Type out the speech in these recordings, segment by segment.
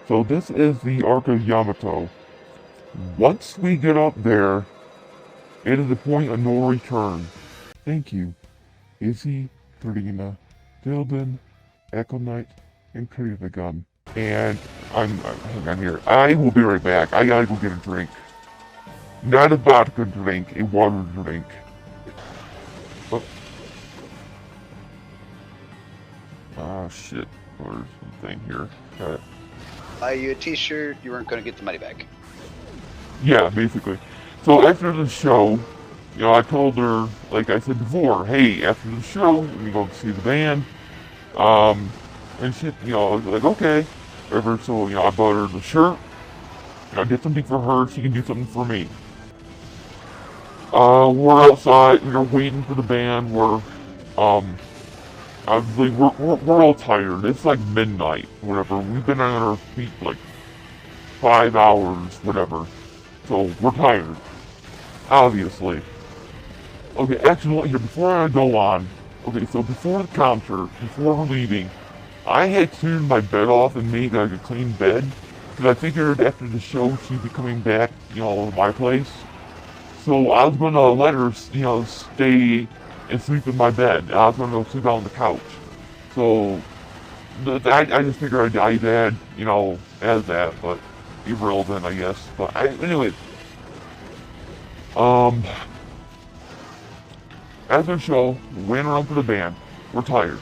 So this is the Arc of Yamato. Once we get up there, it is the point of no return. Thank you, Izzy, Karina, Dilbin, Echo Knight, and Karina Gun. And hang on here. I will be right back. I gotta go get a drink. Not a vodka drink, a water drink. Oh, shit. There's something here. Buy you a t-shirt, you weren't going to get the money back. Yeah, basically. So after the show, I told her, like I said before, hey, after the show, we go see the band. And shit, I was like, okay. Whatever, so, I bought her the shirt. I did something for her, she can do something for me. We're outside, we're waiting for the band, obviously, we're all tired. It's like midnight, whatever. We've been on our feet like 5 hours, whatever. So, we're tired. Obviously. Okay, actually, here, before I go on, okay, so before the concert, before we're leaving, I had cleared my bed off and made like a clean bed. Because I figured after the show, she'd be coming back, to my place. So I was gonna let her, stay and sleep in my bed. I was gonna go sleep out on the couch. So, I just figured I'd add, as that, but irrelevant, I guess. But anyways, after the show, we went around for the band. We're tired.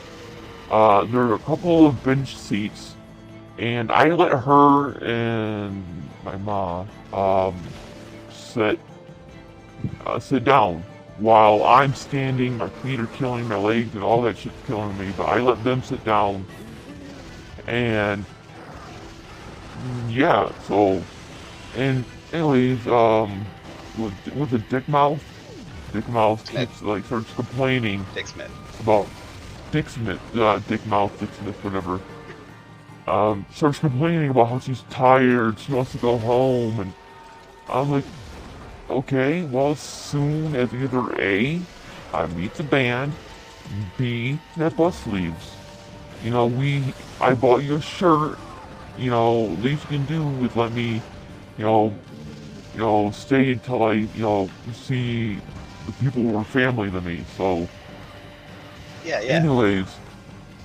There are a couple of bench seats, and I let her and my mom, sit down while I'm standing. My feet are killing my legs and all that shit's killing me, but I let them sit down. And yeah, so, and anyways, with the Dick Mouth keeps starts complaining Dick Smith. about Dick Smith, Dick Mouth, Dick Smith, whatever. Starts complaining about how she's tired, she wants to go home, and I'm like, okay, well, as soon as either A, I meet the band, B, that bus leaves. I bought you a shirt, least you can do is let me, stay until I, see the people who are family to me, so. Yeah. Anyways,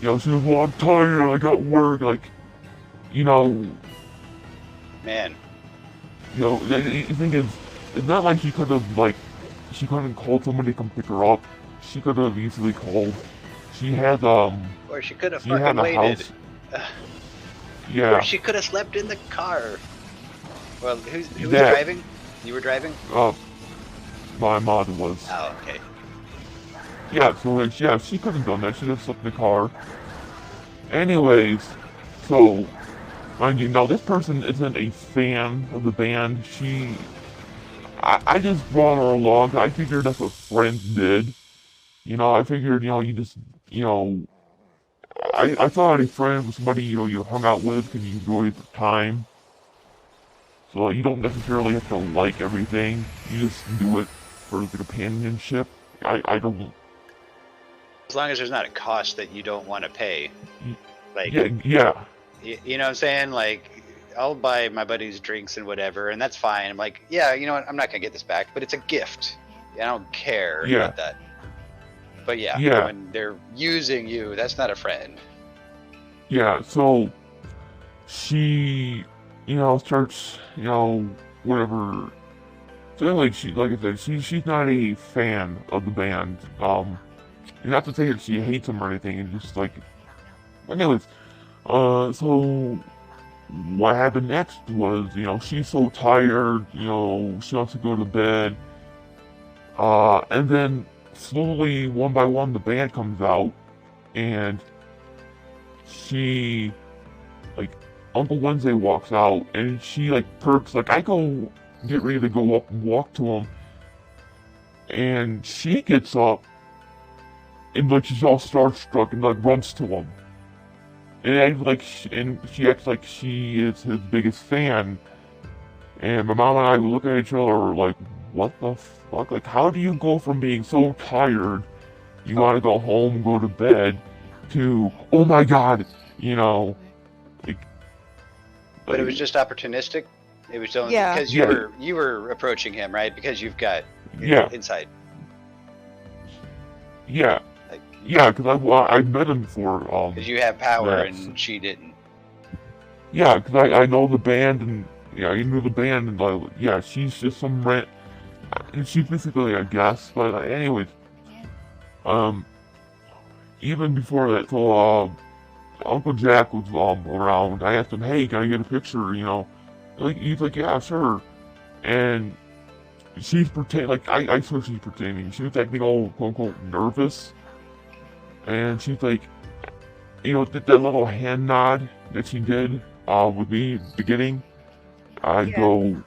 she was, well, I'm tired, I got work, like, Man. The thing is, it's not like she could have, she couldn't call somebody to come pick her up. She could have easily called. She had, Or she could have fucking waited. Yeah. Or she could have slept in the car. Well, who was driving? You were driving? My mom was. Oh, okay. Yeah, so, she could have done that. She could have slept in the car. Anyways, so, mind you, now this person isn't a fan of the band. I just brought her along. I figured that's what friends did. I figured, you just, I thought a friend was somebody, you hung out with because you enjoyed the time. So you don't necessarily have to like everything. You just do it for the companionship. I don't... As long as there's not a cost that you don't want to pay. Like, yeah. You know what I'm saying? Like, I'll buy my buddies drinks and whatever, and that's fine. I'm like, yeah, you know what? I'm not going to get this back, but it's a gift. I don't care about that. But yeah, when they're using you, that's not a friend. Yeah, so she, starts, whatever. So like I said, she's not a fan of the band. Not to say that she hates them or anything, it's just like, anyways, so what happened next was, she's so tired, she wants to go to bed, and then slowly, one by one, the band comes out, and she, Uncle Wednesday walks out, and she, perks, I go get ready to go up and walk to him, and she gets up, and, she's all starstruck, and, runs to him. And she acts like she is his biggest fan. And my mom and I look at each other like, what the fuck? Like, how do you go from being so tired, you want to go home, go to bed, to, oh my god, But it was just opportunistic. It was only because you were approaching him, right? Because you've got inside. Yeah. Yeah, because I met him before. Because you have power and she didn't. Yeah, because I know the band and I knew the band and she's just some rant. And she's basically a guest, but anyways, even before that, so Uncle Jack was around. I asked him, hey, can I get a picture? He's like, yeah, sure. And she's pretending, I swear she's pretending. She was acting all quote unquote nervous. And she's like, that little hand nod that she did with me at the beginning. I go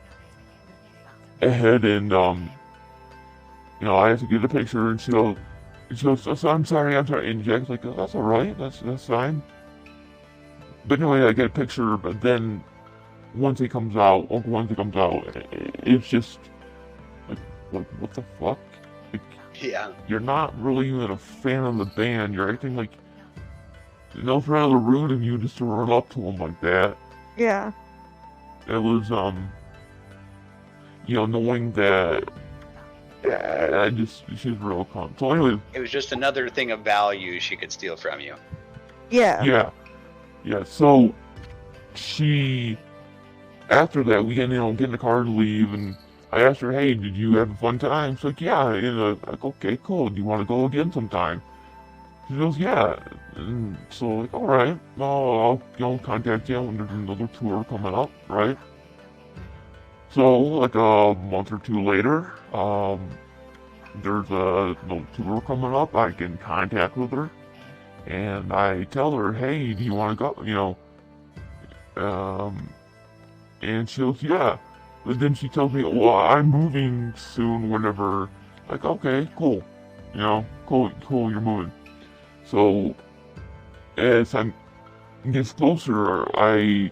ahead and I have to get a picture, and she goes, I'm sorry, and Jack's like, oh, that's alright, that's fine. But anyway, I get a picture, but then once it comes out, it's just like what the fuck? You're not really even a fan of the band. You're acting like no rather rude of you just to run up to them like that. Yeah. It was knowing that she's real calm. So anyway, it was just another thing of value she could steal from you. Yeah. Yeah. So she, after that, we get in the car to leave, and I asked her, hey, did you have a fun time? She's like, yeah. And like, okay, cool. Do you want to go again sometime? She goes, yeah. And so, like, all right. Well, I'll contact you when there's another tour coming up, right? So, like a month or two later, there's another tour coming up. I get in contact with her, and I tell her, hey, do you want to go? And she goes, yeah. But then she tells me, well, I'm moving soon, whenever. Like, okay, cool. Cool, you're moving. So, as time gets closer, I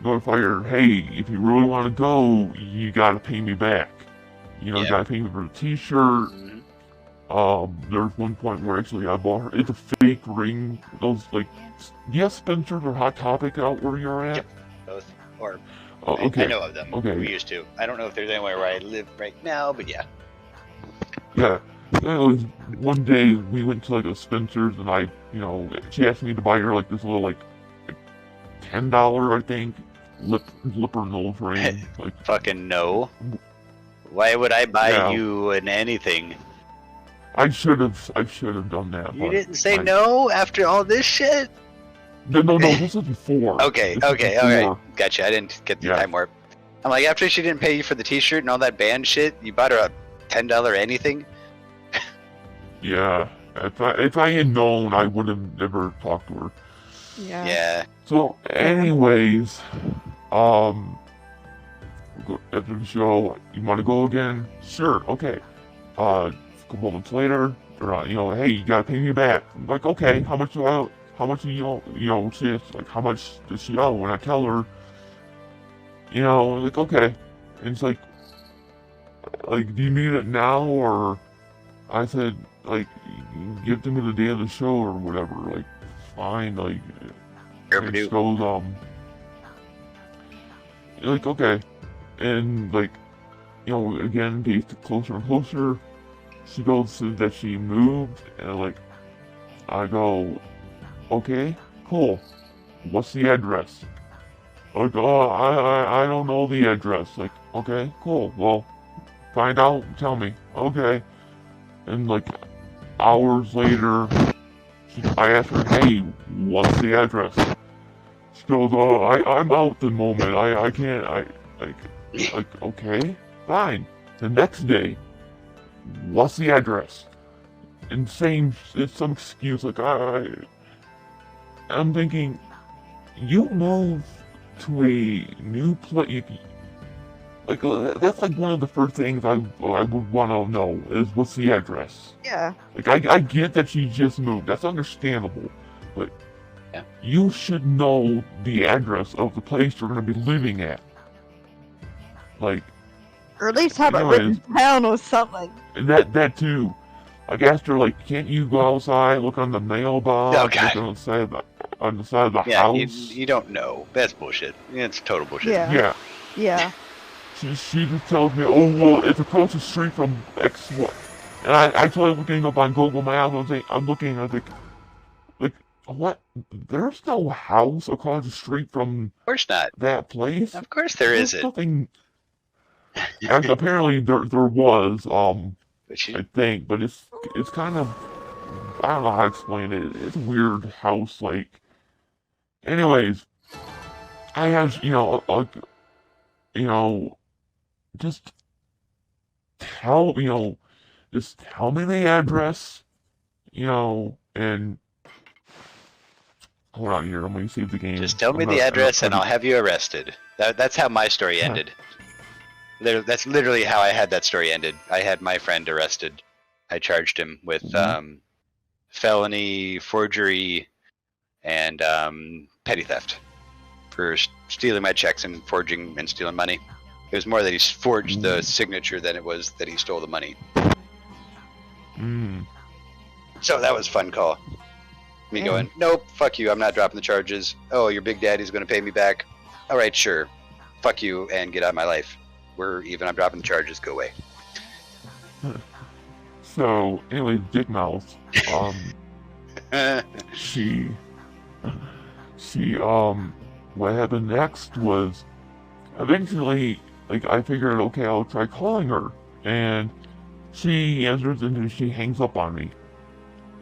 notify her, hey, if you really want to go, you gotta pay me back. You gotta pay me for the t-shirt. There's one point where actually I bought her, it's a fake ring, those, Spencer's or Hot Topic out where you're at? Yep, both. Or, okay. I know of them. Okay. We used to. I don't know if there's anywhere where I live right now, but yeah. Yeah. It was one day we went to a Spencer's and she asked me to buy her this little $10, I think, lip or nose ring. Fucking no. Why would I buy you anything? I should have done that. You didn't say no after all this shit? No, this was before. Okay, alright. Gotcha, I didn't get the time warp. I'm like, after she didn't pay you for the t-shirt and all that band shit, you bought her a $10 anything? Yeah, if I had known, I would have never talked to her. Yeah. So, anyways, after the show, you want to go again? Sure, okay. A couple months later, hey, you gotta pay me back. I'm like, okay, how much do you owe? How much do you owe? She's like, how much does she owe? When I tell her, like, okay. And it's like, do you need it now, or? I said, give to me the day of the show or whatever, fine, and she goes, okay. And, again, days get closer and closer. She goes that she moved, and, I go, okay, cool. What's the address? Oh, I don't know the address. Okay, cool. Well, find out and tell me. Okay. And hours later, I asked her, hey, what's the address? She goes, oh, I'm out at the moment. I can't, okay, fine. The next day, what's the address? And it's some excuse, I'm thinking, you moved to a new place. That's one of the first things I would want to know is what's the address. Yeah. I get that she just moved. That's understandable. But you should know the address of the place you're going to be living at. Or at least have it written down or something. And that too. I asked her, can't you go outside, look on the mailbox, okay. look outside? on the side of the house. You don't know. That's bullshit. It's total bullshit. Yeah. She just tells me, oh, well, it's across the street from X. And I started looking up on Google Maps. I'm looking, I was like, what? There's no house across the street from of course not. That place? Of course there's isn't. Nothing. And apparently there was, I think, but it's kind of, I don't know how to explain it. It's a weird house, like. Anyways, I have, just tell me the address, and hold on here, let me see if the game. Just tell me the address and I'll have you arrested. That's how my story ended. That's literally how I had that story ended. I had my friend arrested. I charged him with felony, forgery, and petty theft for stealing my checks and forging and stealing money. It was more that he forged the signature than it was that he stole the money. So that was a fun call. Me going, nope, fuck you, I'm not dropping the charges. Oh, your big daddy's going to pay me back. All right, sure. Fuck you and get out of my life. We're even, I'm dropping the charges, go away. So, anyway, Dick Mouse, she, what happened next was, eventually, like, I figured, okay, I'll try calling her, and she answers and she hangs up on me.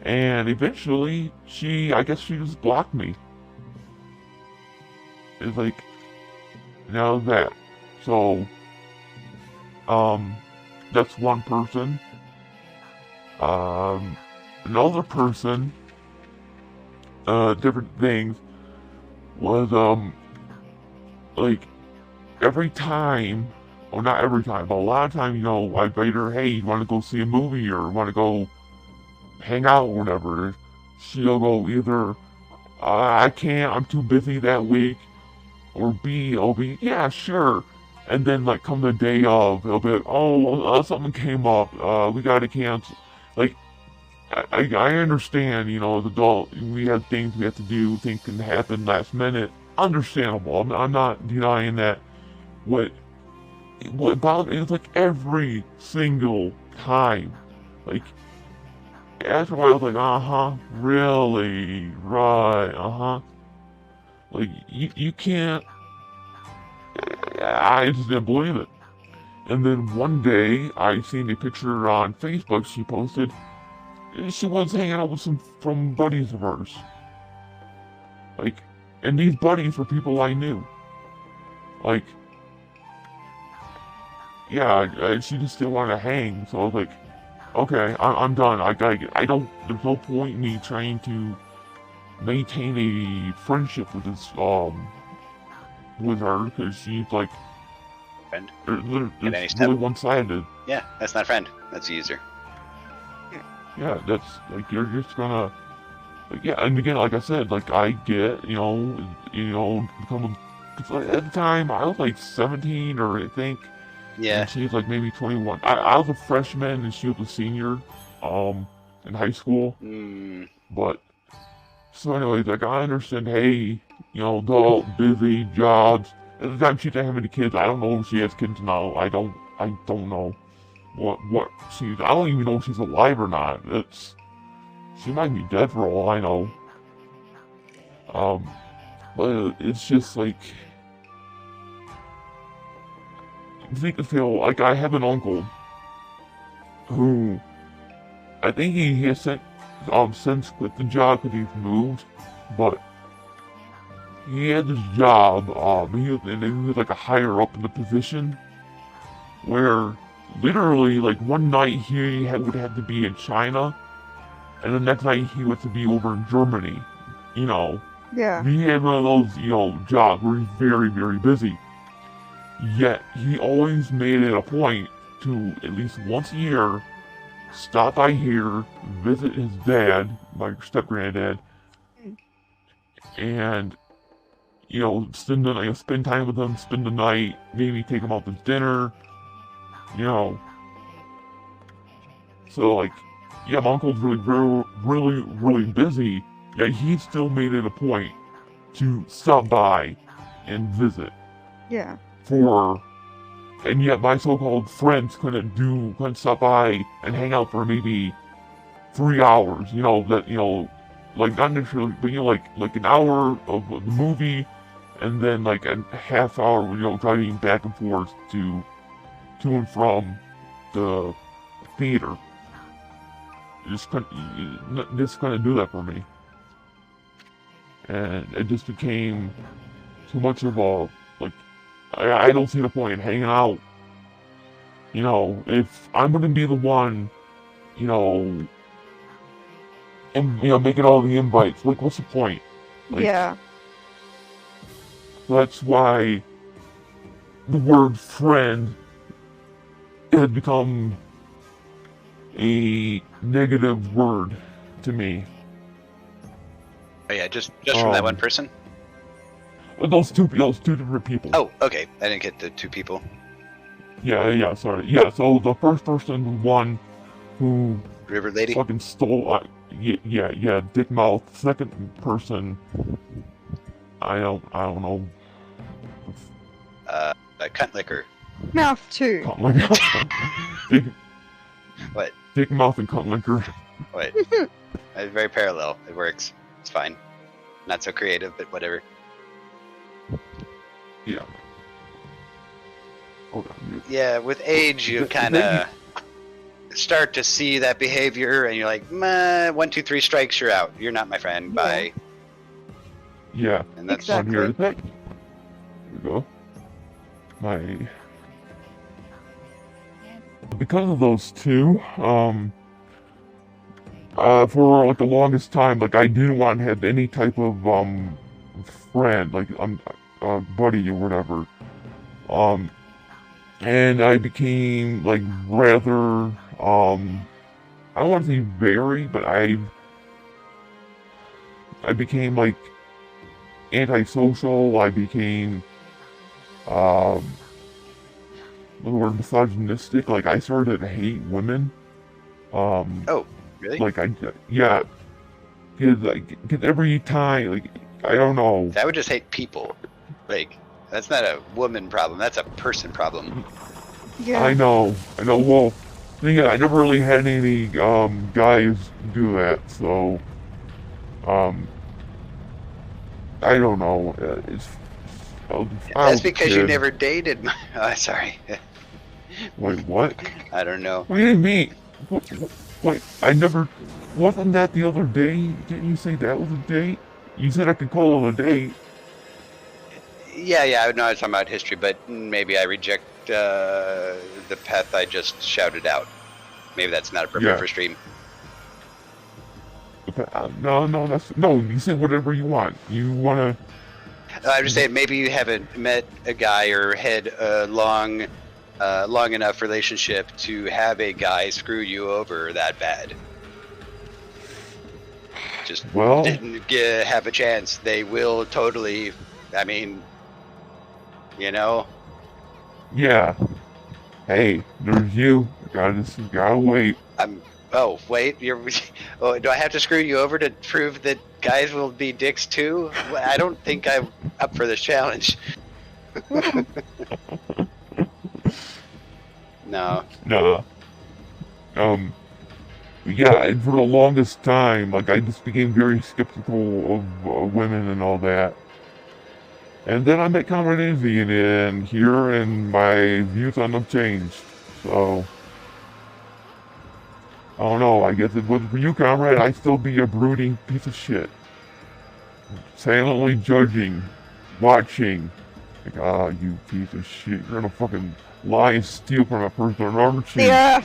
And eventually, I guess she just blocked me. It's like, now that. So, that's one person. Another person, different things, was, like, every time, well, not every time, but a lot of times, I invite her, hey, you want to go see a movie, or want to go hang out, or whatever. She'll go either, I can't, I'm too busy that week, or B, I'll be, yeah, sure. And then, like, come the day of, it'll be like, oh, something came up, we gotta cancel. Like, I understand, as adult, we have things we have to do, things can happen last minute. Understandable. I'm not denying that. What bothers me is, like, every single time. Like, after a while, I was like, really, right, Like, you can't, I just didn't believe it. And then one day, I seen a picture on Facebook she posted. She was hanging out with from buddies of hers. Like, and these buddies were people I knew. Like, yeah, she just didn't want to hang, so I was like, okay, I'm done. There's no point in me trying to maintain a friendship with this, with her, because she's like, friend. It's really one-sided. Yeah, that's not a friend. That's a user. Yeah, that's, like, you're just gonna, like, yeah, and again, like I said, like, I get, become at the time, I was like 17, or I think, yeah, and she was like maybe 21. I was a freshman, and she was a senior, in high school, but, so anyways, like, I understand, hey, adult, busy, jobs. At the time, she didn't have any kids. I don't know if she has kids now. I don't know what she's. I don't even know if she's alive or not. She might be dead for all I know. But it's just like, I feel like I have an uncle who, I think he has since quit the job because he's moved, but he had this job, he was like a higher up in the position, where literally, like, one night he would have to be in China, and the next night he was to be over in Germany, Yeah. He had one of those, jobs where he's very, very busy. Yet, he always made it a point to, at least once a year, stop by here, visit his dad, my step-granddad, and, spend time with him, spend the night, maybe take him out to dinner, So, like, yeah, my uncle's really, really, really busy, yeah, he still made it a point to stop by and visit. Yeah. And yet my so-called friends couldn't stop by and hang out for maybe 3 hours, like not necessarily, but like an hour of the movie, and then like a half hour, driving back and forth to and from the theater. Just couldn't do that for me, and it just became too much of a like. I don't see the point in hanging out. If I'm gonna be the one, and making all the invites, like, what's the point? Like, yeah. That's why the word friend has become a negative word to me. Oh yeah, just from that one person? Those two different people. Oh, okay. I didn't get the two people. Yeah, sorry. Yeah, so the first person was one who River Lady? fucking stole, yeah, dick mouth. Second person, I don't know. Cunt liquor. Mouth too. Cunt liquor. What? Dick mouth and cunt liquor. What? It's very parallel. It works. It's fine. Not so creative, but whatever. Yeah. Hold on. Yeah, with age, you kind of start to see that behavior, and you're like, meh, 1, 2, 3 strikes, you're out. You're not my friend. Bye. Yeah. And that's exactly. Here we go. Because of those two, for like the longest time, like I didn't want to have any type of friend, like buddy or whatever. And I became like rather I don't want to say very, but I became like antisocial. I became the word misogynistic. Like I started to hate women. Oh, really? Like yeah, cause every time, like, I don't know. I would just hate people. Like, that's not a woman problem. That's a person problem. Yeah. I know. Well, thing is, I never really had any guys do that, so I don't know. That's because you never dated. Sorry. Wait, what? I don't know. What do you mean? Wait, I never. Wasn't that the other day? Didn't you say that was a date? You said I could call it a date. Yeah, I know I was talking about history, but maybe I reject the path I just shouted out. Maybe that's not appropriate for stream. No, you say whatever you want. You wanna... I'm just saying, maybe you haven't met a guy or had a long enough relationship to have a guy screw you over that bad. Just didn't have a chance. They will totally, I mean, Yeah. Hey, there's you. Gotta wait. Oh, wait. Do I have to screw you over to prove that guys will be dicks too? I don't think I'm up for this challenge. No. Nah. Yeah, and for the longest time, like, I just became very skeptical of women and all that. And then I met Karina, and here, and my views on them changed. So, I don't know, I guess if it wasn't for you, comrade, I'd still be a brooding piece of shit. Silently judging, watching. Like, you piece of shit, you're gonna fucking lie and steal from a person, aren't you? Yeah.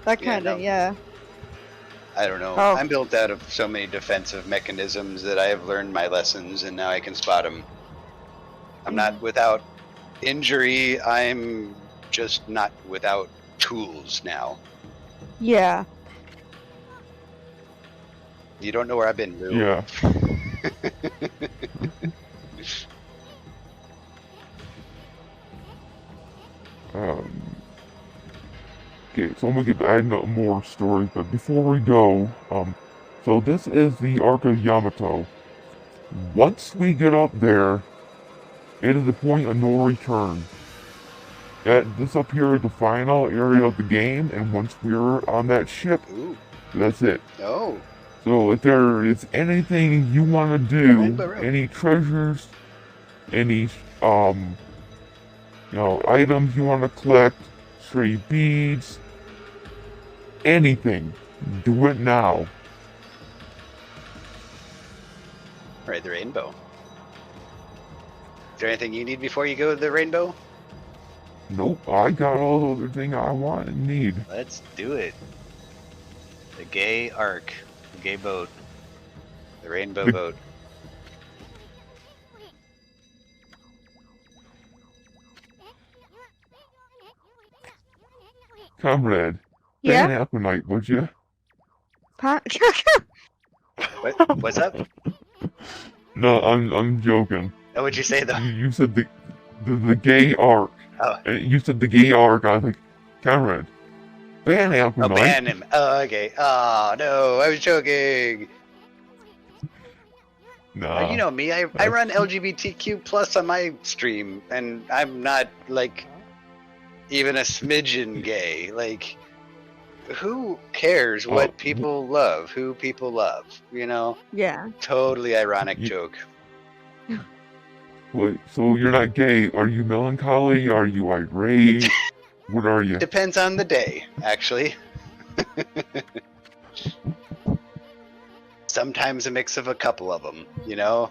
That kind of, yeah. I don't know. Oh. I'm built out of so many defensive mechanisms that I have learned my lessons, and now I can spot them. I'm not without injury. I'm just not without tools now. Yeah. You don't know where I've been, Lou. Yeah. Okay, So I'm gonna get add no more stories, but before we go, so this is the Arc of Yamato. Once we get up there, it is the point of no return. This up here is the final area of the game, and once we're on that ship, that's it. Oh. So if there is anything you want to do, any treasures, any items you want to collect, stray beads, anything, do it now. Right, the rainbow. Is there anything you need before you go to the rainbow? Nope, I got all the other thing I want and need. Let's do it. The gay arc, the gay boat, the rainbow boat. Comrade, yeah? ban Aquanite, would you? What's up? No, I'm joking. Oh, what'd you say though? You said the gay arc. Oh. You said the gay arc. I was like, Comrade, ban Aquanite. Oh, ban him. Oh, okay. Oh no, I was joking. Nah. You know me. I run LGBTQ plus on my stream, and I'm not like even a smidgen gay. Like, who cares what people love? Who people love? You know? Yeah. Totally ironic joke. Wait, so you're not gay? Are you melancholy? Are you irate? What are you? Depends on the day, actually. Sometimes a mix of a couple of them, you know?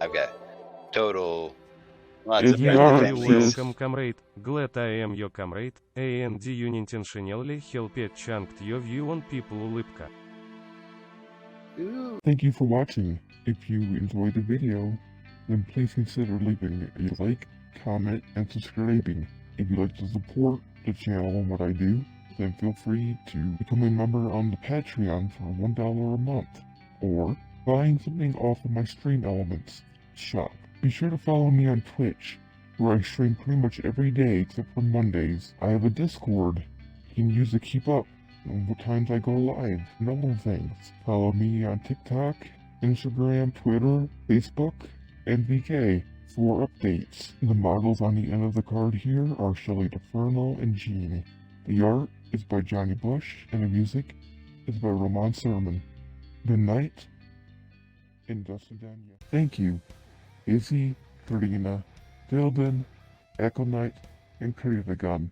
I've got total lots of friends and families. Welcome, comrade. Glad I am your comrade. And unintentionally helped chunked your view on people улыбка. Thank you for watching. If you enjoyed the video, then please consider leaving a like, comment, and subscribing. If you'd like to support the channel and what I do, then feel free to become a member on the Patreon for $1 a month, or buying something off of my Stream Elements shop. Be sure to follow me on Twitch, where I stream pretty much every day except for Mondays. I have a Discord you can use to keep up on what times I go live and other things. Follow me on TikTok, Instagram, Twitter, Facebook, and VK for updates. The models on the end of the card here are Shelly DeFerno and Jean. The art is by Johnny Bush, and the music is by Surman. Good night, and Dustin Daniel. Thank you, Izzy, Karina, Dilden, Echo Knight, and Karina.